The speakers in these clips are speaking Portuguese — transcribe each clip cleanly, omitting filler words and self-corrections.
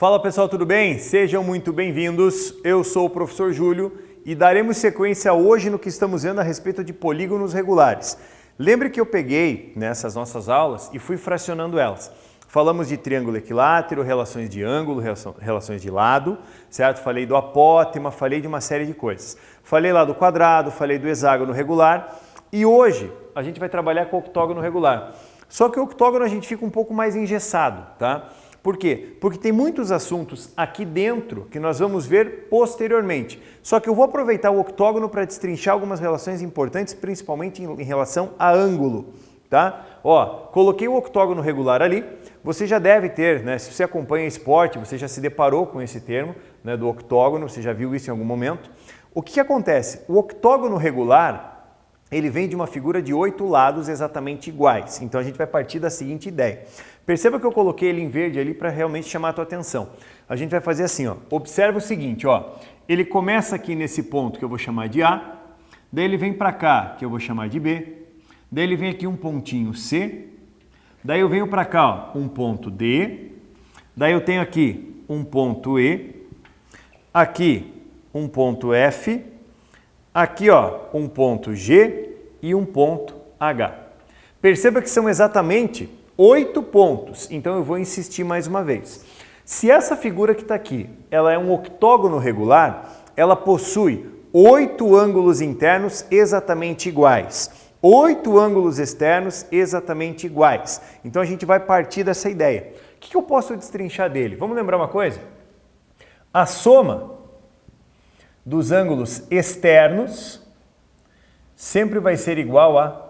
Fala pessoal, tudo bem? Sejam muito bem-vindos. Eu sou o professor Júlio e daremos sequência hoje no que estamos vendo a respeito de polígonos regulares. Lembre que eu peguei nessas nossas aulas e fui fracionando elas. Falamos de triângulo equilátero, relações de ângulo, relações de lado, certo? Falei do apótema, falei de uma série de coisas. Falei lá do quadrado, falei do hexágono regular e hoje a gente vai trabalhar com o octógono regular. Só que o octógono a gente fica um pouco mais engessado, tá? Por quê? Porque tem muitos assuntos aqui dentro que nós vamos ver posteriormente. Só que eu vou aproveitar o octógono para destrinchar algumas relações importantes, principalmente em relação a ângulo, tá? Ó, coloquei o octógono regular ali. Você já deve ter, né? Se você acompanha esporte, você já se deparou com esse termo, né, do octógono, você já viu isso em algum momento. O que acontece? O octógono regular, ele vem de uma figura de 8 lados exatamente iguais. Então a gente vai partir da seguinte ideia. Perceba que eu coloquei ele em verde ali para realmente chamar a tua atenção. A gente vai fazer assim, ó. Observa o seguinte, ó. Ele começa aqui nesse ponto que eu vou chamar de A, daí ele vem para cá, que eu vou chamar de B, daí ele vem aqui um pontinho C, daí eu venho para cá, ó, um ponto D, daí eu tenho aqui um ponto E, aqui um ponto F, aqui ó, um ponto G e um ponto H. Perceba que são exatamente 8 pontos, então eu vou insistir mais uma vez. Se essa figura que está aqui, ela é um octógono regular, ela possui 8 ângulos internos exatamente iguais, 8 ângulos externos exatamente iguais. Então a gente vai partir dessa ideia. O que eu posso destrinchar dele? Vamos lembrar uma coisa? A soma dos ângulos externos sempre vai ser igual a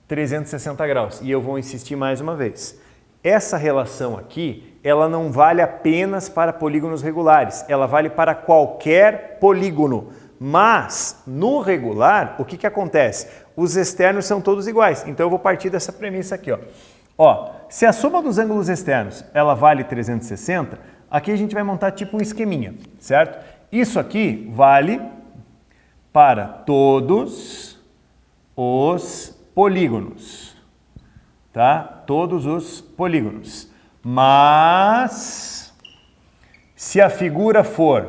360 graus. E eu vou insistir mais uma vez. Essa relação aqui, ela não vale apenas para polígonos regulares, ela vale para qualquer polígono. Mas, no regular, o que acontece? Os externos são todos iguais. Então eu vou partir dessa premissa aqui, ó. Ó, se a soma dos ângulos externos, ela vale 360, aqui a gente vai montar tipo um esqueminha, certo? Isso aqui vale para todos os polígonos, tá? Todos os polígonos. Mas, se a figura for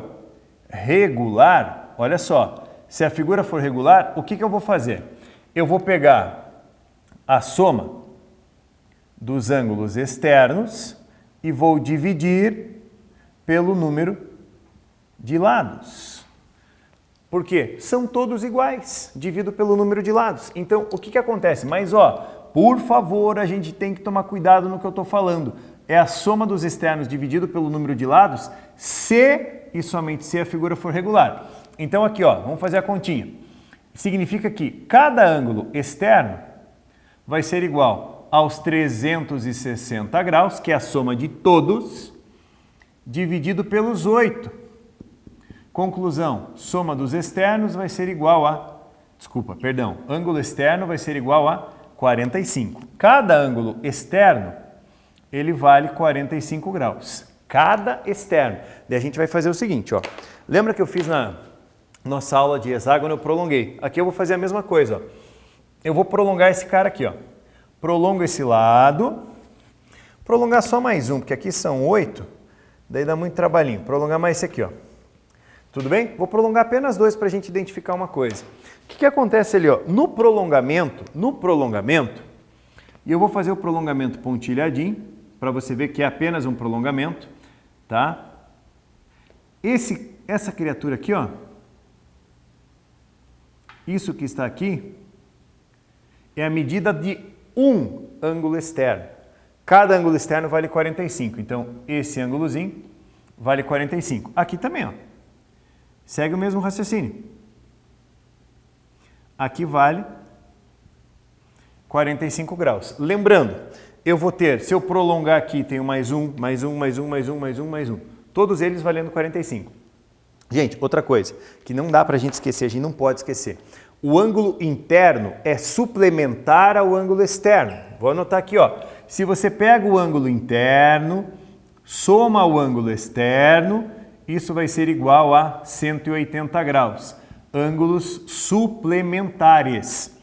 regular, olha só, se a figura for regular, o que eu vou fazer? Eu vou pegar a soma dos ângulos externos e vou dividir pelo número de lados. Por quê? São todos iguais, divido pelo número de lados. Então, o que acontece? Mas, ó, por favor, a gente tem que tomar cuidado no que eu estou falando. É a soma dos externos dividido pelo número de lados, se e somente se a figura for regular. Então, aqui, ó, vamos fazer a continha. Significa que cada ângulo externo vai ser igual aos 360 graus, que é a soma de todos, dividido pelos 8. Conclusão, soma dos externos vai ser igual a, ângulo externo vai ser igual a 45. Cada ângulo externo, ele vale 45 graus. Cada externo. Daí a gente vai fazer o seguinte, ó. Lembra que eu fiz na nossa aula de hexágono, eu prolonguei. Aqui eu vou fazer a mesma coisa, ó. Eu vou prolongar esse cara aqui, ó. Prolongo esse lado. Prolongar só mais um, porque aqui são 8, daí dá muito trabalhinho. Prolongar mais esse aqui, ó. Tudo bem? Vou prolongar apenas 2 para a gente identificar uma coisa. O que acontece ali, ó? No prolongamento, e eu vou fazer o prolongamento pontilhadinho, para você ver que é apenas um prolongamento, tá? Essa criatura aqui, ó, isso que está aqui, é a medida de um ângulo externo. Cada ângulo externo vale 45, então esse ângulozinho vale 45. Aqui também, ó. Segue o mesmo raciocínio. Aqui vale 45 graus. Lembrando, eu vou ter, se eu prolongar aqui, tenho mais um, mais um, mais um, mais um, mais um, mais um. Todos eles valendo 45. Gente, outra coisa que não dá para a gente esquecer, a gente não pode esquecer. O ângulo interno é suplementar ao ângulo externo. Vou anotar aqui, ó. Se você pega o ângulo interno, soma o ângulo externo, isso vai ser igual a 180 graus. Ângulos suplementares.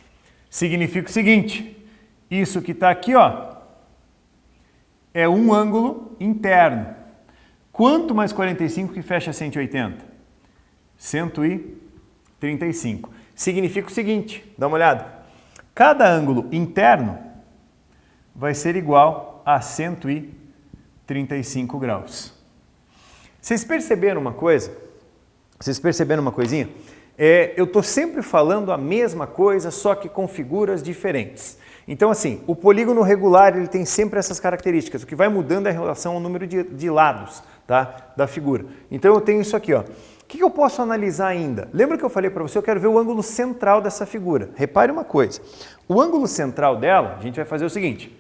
Significa o seguinte, isso que está aqui, ó, é um ângulo interno. Quanto mais 45 que fecha 180? 135. Significa o seguinte, dá uma olhada. Cada ângulo interno vai ser igual a 135 graus. Vocês perceberam uma coisa? Vocês perceberam uma coisinha? Eu estou sempre falando a mesma coisa, só que com figuras diferentes. Então, assim, o polígono regular ele tem sempre essas características. O que vai mudando é em relação ao número de lados, tá, da figura. Então, eu tenho isso aqui, ó. O que eu posso analisar ainda? Lembra que eu falei para você, eu quero ver o ângulo central dessa figura. Repare uma coisa. O ângulo central dela, a gente vai fazer o seguinte.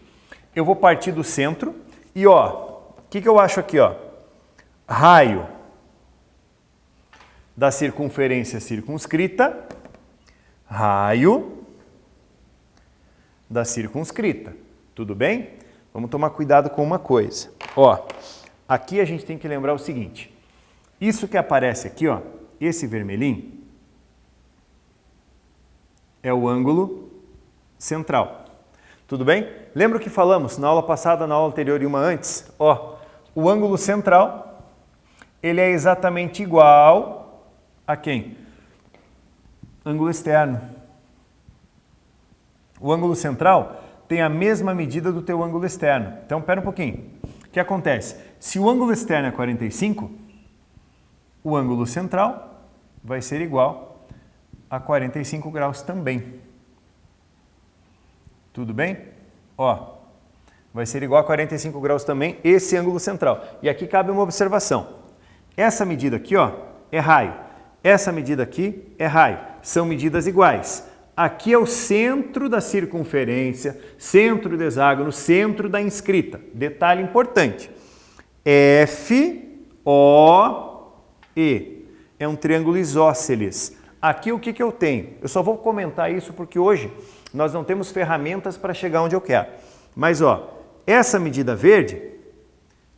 Eu vou partir do centro e, ó, o que eu acho aqui, ó? Raio da circunferência circunscrita, raio da circunscrita. Tudo bem? Vamos tomar cuidado com uma coisa. Ó, aqui a gente tem que lembrar o seguinte. Isso que aparece aqui, ó, esse vermelhinho, é o ângulo central. Tudo bem? Lembra o que falamos na aula passada, na aula anterior e uma antes? Ó, o ângulo central, ele é exatamente igual a quem? Ângulo externo. O ângulo central tem a mesma medida do teu ângulo externo. Então, pera um pouquinho. O que acontece? Se o ângulo externo é 45, o ângulo central vai ser igual a 45 graus também. Tudo bem? Ó, vai ser igual a 45 graus também esse ângulo central. E aqui cabe uma observação. Essa medida aqui, ó, é raio. Essa medida aqui é raio. São medidas iguais. Aqui é o centro da circunferência, centro do hexágono, centro da inscrita. Detalhe importante. FOE é um triângulo isósceles. Aqui o que eu tenho? Eu só vou comentar isso porque hoje nós não temos ferramentas para chegar onde eu quero. Mas, ó, essa medida verde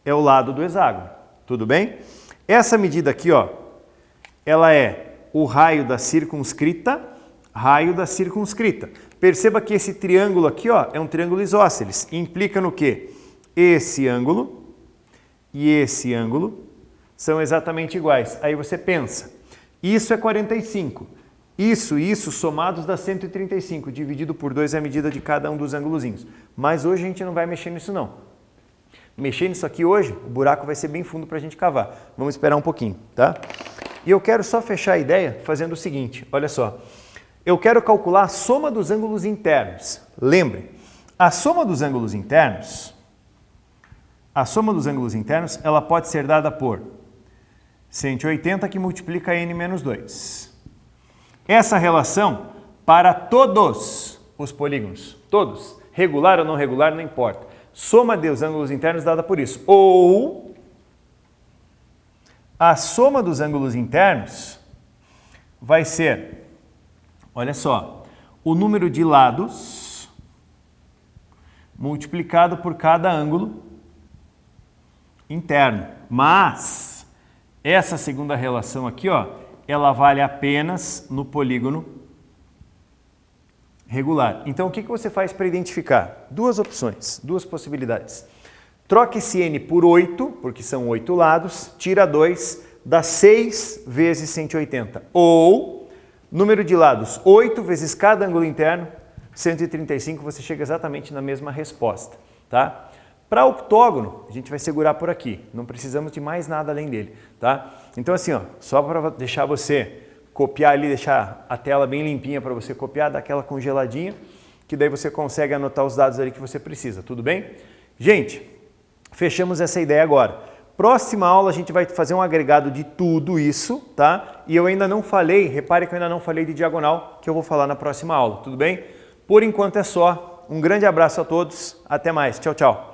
é o lado do hexágono. Tudo bem? Essa medida aqui, ó, ela é o raio da circunscrita, raio da circunscrita. Perceba que esse triângulo aqui, ó, é um triângulo isósceles. Implica no quê? Esse ângulo e esse ângulo são exatamente iguais. Aí você pensa, isso é 45. Isso e isso somados dá 135. Dividido por 2 é a medida de cada um dos ângulozinhos. Mas hoje a gente não vai mexer nisso não. Mexer nisso aqui hoje, o buraco vai ser bem fundo para a gente cavar. Vamos esperar um pouquinho, tá? E eu quero só fechar a ideia fazendo o seguinte, olha só. Eu quero calcular a soma dos ângulos internos. Lembre, a soma dos ângulos internos, ela pode ser dada por 180 que multiplica n menos 2. Essa relação para todos os polígonos, todos, regular ou não regular, não importa. Soma dos ângulos internos dada por isso. Ou a soma dos ângulos internos vai ser, olha só, o número de lados multiplicado por cada ângulo interno. Mas essa segunda relação aqui, ó, ela vale apenas no polígono regular. Então, o que você faz para identificar? Duas opções, duas possibilidades. Troque esse n por 8, porque são 8 lados, tira 2, dá 6 vezes 180. Ou, número de lados, 8 vezes cada ângulo interno, 135, você chega exatamente na mesma resposta, tá? Para octógono, a gente vai segurar por aqui, não precisamos de mais nada além dele, tá? Então assim, ó, só para deixar você copiar ali, deixar a tela bem limpinha para você copiar, dar aquela congeladinha, que daí você consegue anotar os dados ali que você precisa, tudo bem? Gente, fechamos essa ideia agora. Próxima aula a gente vai fazer um agregado de tudo isso, tá? E eu ainda não falei, repare que eu ainda não falei de diagonal, que eu vou falar na próxima aula, tudo bem? Por enquanto é só, um grande abraço a todos, até mais, tchau, tchau.